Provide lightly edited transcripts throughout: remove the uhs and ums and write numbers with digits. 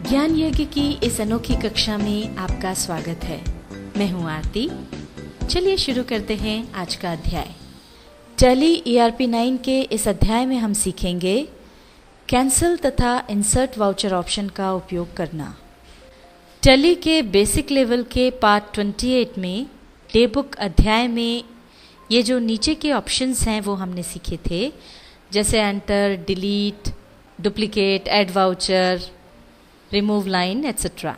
ज्ञान यज्ञ की इस अनोखी कक्षा में आपका स्वागत है। मैं हूं आरती। चलिए शुरू करते हैं आज का अध्याय। टैली ERP 9 के इस अध्याय में हम सीखेंगे कैंसिल तथा इंसर्ट वाउचर ऑप्शन का उपयोग करना। टैली के बेसिक लेवल के पार्ट 28 में डे बुक अध्याय में ये जो नीचे के ऑप्शंस हैं वो हमने सीखे थे, जैसे enter, delete, duplicate, add voucher, remove line etcetera.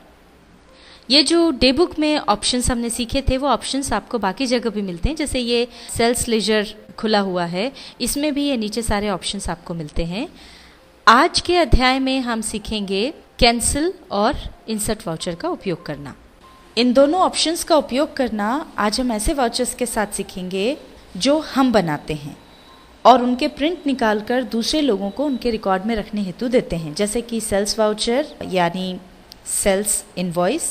ये जो डे बुक में ऑप्शंस हमने सीखे थे वो ऑप्शंस आपको बाकी जगह भी मिलते हैं। जैसे ये सेल्स लेजर खुला हुआ है, इसमें भी ये नीचे सारे ऑप्शंस आपको मिलते हैं। आज के अध्याय में हम सीखेंगे कैंसिल और इंसर्ट वाउचर का उपयोग करना। इन दोनों ऑप्शंस का उपयोग करना आज हम ऐसे वाउचर्स के साथ सीखेंगे जो हम बनाते हैं और उनके प्रिंट निकालकर दूसरे लोगों को उनके रिकॉर्ड में रखने हेतु देते हैं, जैसे कि सेल्स वाउचर यानी sales invoice,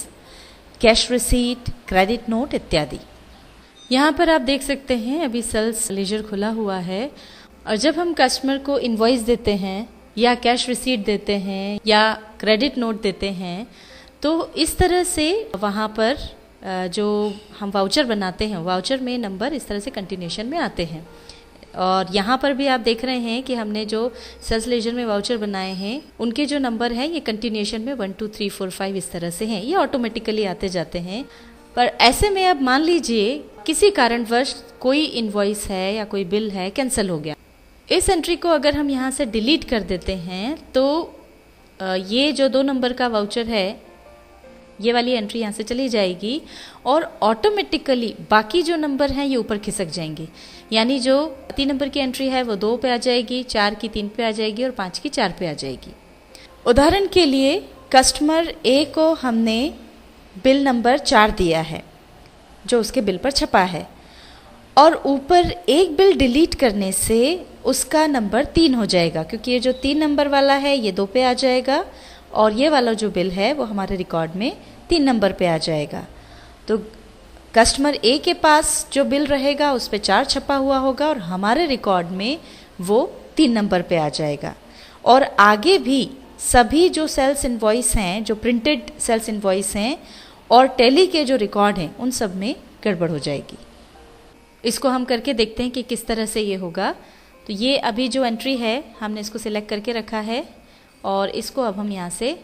cash receipt, credit note इत्यादि। यहाँ पर आप देख सकते हैं अभी सेल्स लेजर खुला हुआ है और जब हम कस्टमर को इनवॉइस देते हैं या कैश रिसीट देते हैं या क्रेडिट नोट देते हैं तो इस तरह से वहाँ पर जो हम वाउचर बनाते हैं वाउचर में नंबर इस तरह से कंटिन्यूशन में आते हैं। और यहाँ पर भी आप देख रहे हैं कि हमने जो सेल्स लेजर में वाउचर बनाए हैं उनके जो नंबर हैं ये कंटिन्यूशन में 1 2 3 4 5 इस तरह से हैं, ये ऑटोमेटिकली आते जाते हैं। पर ऐसे में अब मान लीजिए किसी कारणवश कोई इनवॉइस है या कोई बिल है कैंसिल हो गया, इस एंट्री को अगर हम यहाँ से डिलीट कर देते हैं तो ये जो 2 नंबर का वाउचर है ये वाली एंट्री यहाँ से चली जाएगी और ऑटोमेटिकली बाकी जो नंबर हैं ये ऊपर खिसक जाएंगे। यानी जो 3 नंबर की एंट्री है वो 2 पे आ जाएगी, 4 की 3 पे आ जाएगी और 5 की 4 पे आ जाएगी। उदाहरण के लिए कस्टमर ए को हमने बिल नंबर 4 दिया है जो उसके बिल पर छपा है और ऊपर एक बिल डिलीट करने से उसका नंबर 3 हो जाएगा, क्योंकि ये जो 3 नंबर वाला है ये 2 पे आ जाएगा और ये वाला जो बिल है वो हमारे रिकॉर्ड में 3 नंबर पे आ जाएगा। तो कस्टमर ए के पास जो बिल रहेगा उस पर 4 छपा हुआ होगा और हमारे रिकॉर्ड में वो 3 नंबर पे आ जाएगा। और आगे भी सभी जो सेल्स इनवॉइस हैं, जो प्रिंटेड सेल्स इनवॉइस हैं और टैली के जो रिकॉर्ड हैं उन सब में गड़बड़ हो जाएगी। इसको हम करके देखते हैं कि किस तरह से ये होगा। तो ये अभी जो एंट्री है हमने इसको सिलेक्ट करके रखा है और इसको अब हम यहाँ से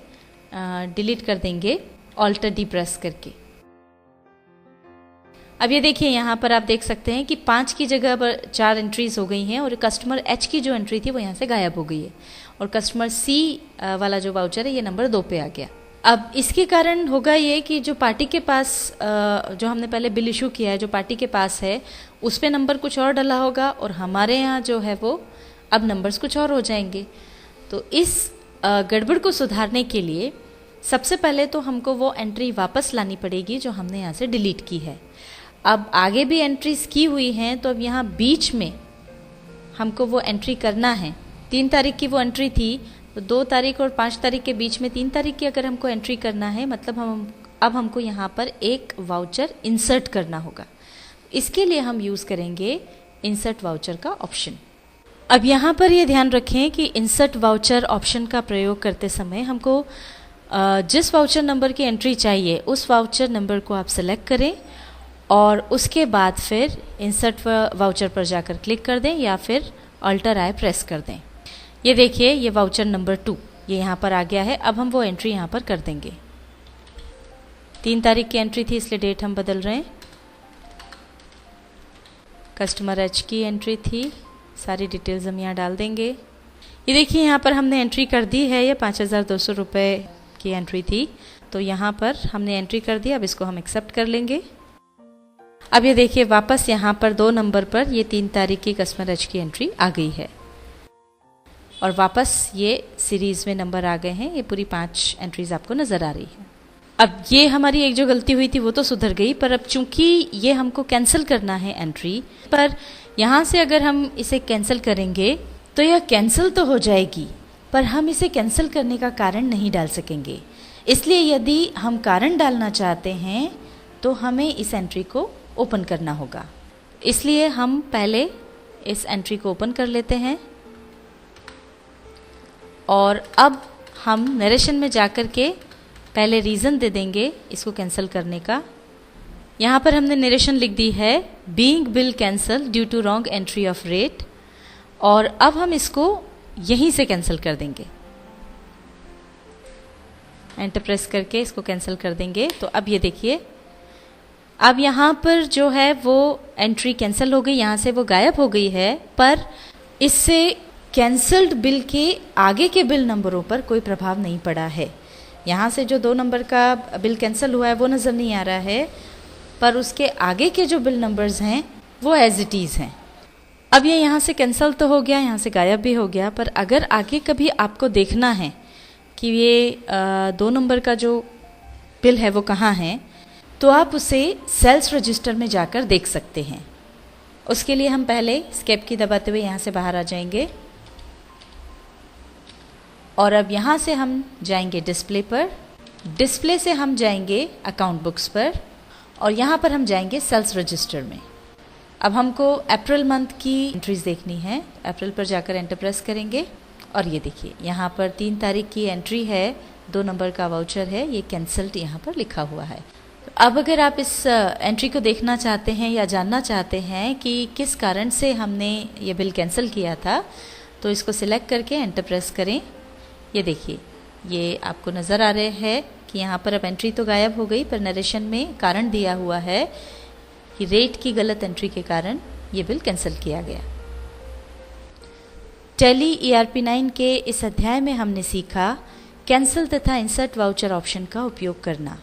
डिलीट कर देंगे ऑल्टर डी प्रेस करके। अब ये देखिए यहाँ पर आप देख सकते हैं कि 5 की जगह पर 4 एंट्रीज हो गई हैं और कस्टमर H की जो एंट्री थी वो यहाँ से गायब हो गई है और कस्टमर C वाला जो वाउचर है ये नंबर 2 पे आ गया। अब इसके कारण होगा ये कि जो पार्टी के पास जो हमने पहले बिल इशू किया है, जो पार्टी के पास है उस पर नंबर कुछ और डला होगा और हमारे यहाँ जो है वो अब नंबर्स कुछ और हो जाएंगे। तो इस गड़बड़ को सुधारने के लिए सबसे पहले तो हमको वो एंट्री वापस लानी पड़ेगी जो हमने यहाँ से डिलीट की है। अब आगे भी एंट्रीज की हुई हैं तो अब यहाँ बीच में हमको वो एंट्री करना है। 3 तारीख की वो एंट्री थी तो 2 तारीख और 5 तारीख के बीच में 3 तारीख की अगर हमको एंट्री करना है मतलब अब हमको यहाँ पर एक वाउचर इंसर्ट करना होगा। इसके लिए हम यूज़ करेंगे इंसर्ट वाउचर का ऑप्शन। अब यहाँ पर ये ध्यान रखें कि इंसर्ट वाउचर ऑप्शन का प्रयोग करते समय हमको जिस वाउचर नंबर की एंट्री चाहिए उस वाउचर नंबर को आप सेलेक्ट करें और उसके बाद फिर इंसर्ट वाउचर पर जाकर क्लिक कर दें या फिर अल्टर आई प्रेस कर दें। ये देखिए ये वाउचर नंबर 2 ये यहाँ पर आ गया है। अब हम वो एंट्री यहाँ पर कर देंगे। 3 तारीख की एंट्री थी इसलिए डेट हम बदल रहे हैं। कस्टमर H की एंट्री थी, सारी डिटेल्स हम यहाँ डाल देंगे। ये देखिए यहाँ पर हमने एंट्री कर दी है, ये 5200 रुपये की एंट्री थी तो यहाँ पर हमने एंट्री कर दी। अब इसको हम एक्सेप्ट कर लेंगे। अब ये देखिए वापस यहाँ पर 2 नंबर पर ये 3 तारीख की कस्टमर H की एंट्री आ गई है और वापस ये सीरीज में नंबर आ गए हैं। ये पूरी 5 एंट्रीज आपको नज़र आ रही है। अब ये हमारी एक जो गलती हुई थी वो तो सुधर गई, पर अब चूंकि ये हमको कैंसिल करना है एंट्री, पर यहाँ से अगर हम इसे कैंसिल करेंगे तो यह कैंसिल तो हो जाएगी पर हम इसे कैंसिल करने का कारण नहीं डाल सकेंगे। इसलिए यदि हम कारण डालना चाहते हैं तो हमें इस एंट्री को ओपन करना होगा। इसलिए हम पहले इस एंट्री को ओपन कर लेते हैं और अब हम नरेशन में जाकर के पहले रीज़न दे देंगे इसको कैंसिल करने का। यहाँ पर हमने नरेशन लिख दी है being bill cancel due to wrong entry of rate, और अब हम इसको यहीं से कैंसिल कर देंगे। एंटर प्रेस करके इसको कैंसिल कर देंगे। तो अब ये देखिए, अब यहाँ पर जो है वो एंट्री कैंसिल हो गई, यहाँ से वो गायब हो गई है, पर इससे कैंसल्ड बिल के आगे के बिल नंबरों पर कोई प्रभाव नहीं पड़ा है। यहाँ से जो 2 नंबर का बिल कैंसिल हुआ है वो नज़र नहीं आ रहा है, पर उसके आगे के जो बिल नंबर्स हैं वो एज इट इज़ हैं। अब ये यहाँ से कैंसिल तो हो गया, यहाँ से गायब भी हो गया, पर अगर आगे कभी आपको देखना है कि ये 2 नंबर का जो बिल है वो कहाँ है, तो आप उसे सेल्स रजिस्टर में जाकर देख सकते हैं। उसके लिए हम पहले एस्केप की दबाते हुए यहाँ से बाहर आ जाएंगे, और अब यहाँ से हम जाएंगे डिस्प्ले पर। डिस्प्ले से हम जाएंगे अकाउंट बुक्स पर, और यहाँ पर हम जाएंगे सेल्स रजिस्टर में। अब हमको अप्रैल मंथ की एंट्रीज देखनी है। अप्रैल पर जाकर एंटर प्रेस करेंगे, और ये देखिए यहाँ पर 3 तारीख की एंट्री है, 2 नंबर का वाउचर है, ये कैंसल्ड यहाँ पर लिखा हुआ है। तो अब अगर आप इस एंट्री को देखना चाहते हैं या जानना चाहते हैं कि किस कारण से हमने ये बिल कैंसिल किया था, तो इसको सिलेक्ट करके एंटर प्रेस करें। ये देखिए, ये आपको नज़र आ रहे हैं कि यहाँ पर अब एंट्री तो गायब हो गई, पर नरेशन में कारण दिया हुआ है कि रेट की गलत एंट्री के कारण ये बिल कैंसिल किया गया। टैली ERP9 के इस अध्याय में हमने सीखा कैंसिल तथा इंसर्ट वाउचर ऑप्शन का उपयोग करना।